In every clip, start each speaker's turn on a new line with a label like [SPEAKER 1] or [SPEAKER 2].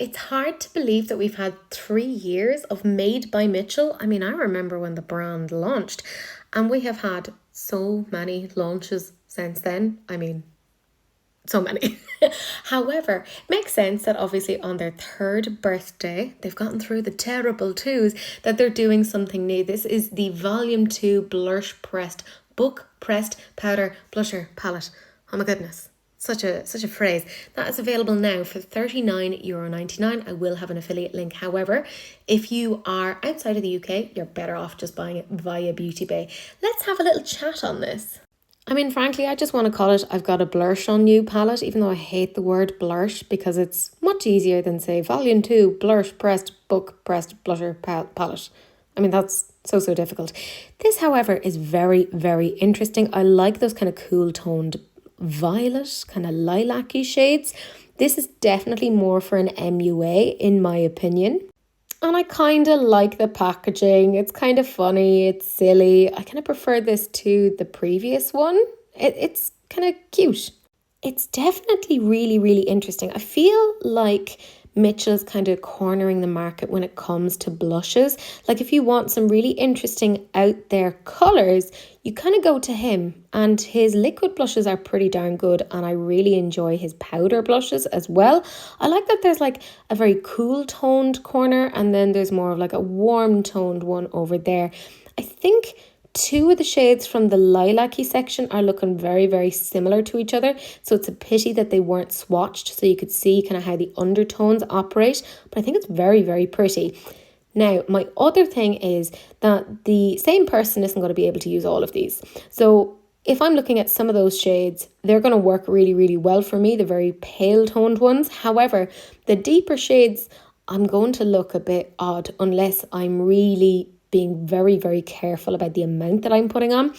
[SPEAKER 1] it's hard to believe that we've had 3 years of Made by Mitchell. I mean, I remember when the brand launched, and we have had so many launches since then. I mean, so many. However, it makes sense that obviously on their third birthday, they've gotten through the terrible twos, that they're doing something new. This is the Volume 2 Blursh Pressed Book Pressed Powder Blusher Palette. Oh my goodness. Such a phrase. That is available now for €39.99. I will have an affiliate link. However, if you are outside of the UK, you're better off just buying it via Beauty Bay. Let's have a little chat on this. I mean, frankly, I just want to call it I've got a Blursh on You palette, even though I hate the word Blursh because it's much easier than, say, Volume 2 Blursh Pressed Book Pressed Blusher Palette. I mean, that's so difficult. This, however, is very, very interesting. I like those kind of cool toned violet, kind of lilac-y shades. This is definitely more for an MUA, in my opinion. And I kind of like the packaging. It's kind of funny. It's silly. I kind of prefer this to the previous one. It's kind of cute. It's definitely really, really interesting. I feel like Mitchell's kind of cornering the market when it comes to blushes. Like if you want some really interesting out there colours, you kind of go to him, and his liquid blushes are pretty darn good, and I really enjoy his powder blushes as well. I like that there's like a very cool toned corner, and then there's more of like a warm toned one over there. I think two of the shades from the lilac-y section are looking very, very similar to each other. So it's a pity that they weren't swatched so you could see kind of how the undertones operate. But I think it's very, very pretty. Now, my other thing is that the same person isn't going to be able to use all of these. So if I'm looking at some of those shades, they're going to work really, really well for me, the very pale toned ones. However, the deeper shades, I'm going to look a bit odd unless I'm really being very, very careful about the amount that I'm putting on.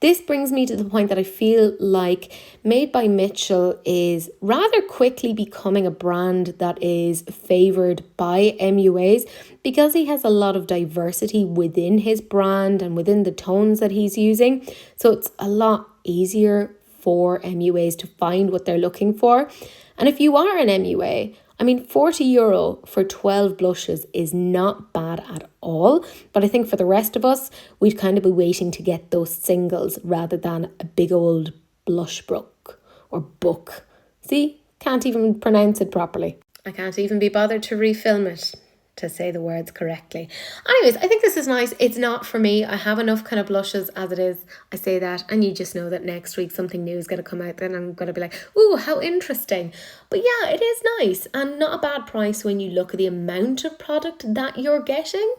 [SPEAKER 1] This brings me to the point that I feel like Made by Mitchell is rather quickly becoming a brand that is favoured by MUAs because he has a lot of diversity within his brand and within the tones that he's using. So it's a lot easier for MUAs to find what they're looking for. And if you are an MUA, I mean, €40 for 12 blushes is not bad at all. But I think for the rest of us, we'd kind of be waiting to get those singles rather than a big old blush book or book. See, can't even pronounce it properly. I can't even be bothered to refilm it to say the words correctly. Anyways, I think this is nice. It's not for me. I have enough kind of blushes as it is. I say that, and you just know that next week something new is going to come out, then I'm going to be like, ooh, how interesting. But yeah, it is nice and not a bad price when you look at the amount of product that you're getting.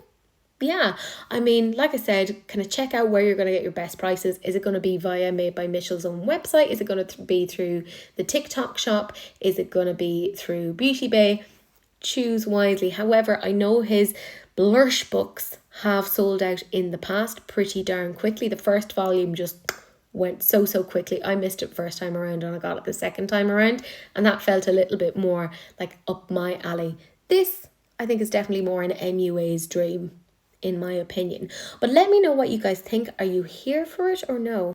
[SPEAKER 1] Yeah, I mean, like I said, kind of check out where you're going to get your best prices. Is it going to be via Made by Mitchell's own website? Is it going to be through the TikTok shop? Is it going to be through Beauty Bay? Choose wisely. However, I know his Blursh books have sold out in the past pretty darn quickly. The first volume just went so quickly. I missed it first time around and I got it the second time around, and that felt a little bit more like up my alley. This, I think, is definitely more an MUA's dream, in my opinion. But let me know what you guys think. Are you here for it or no?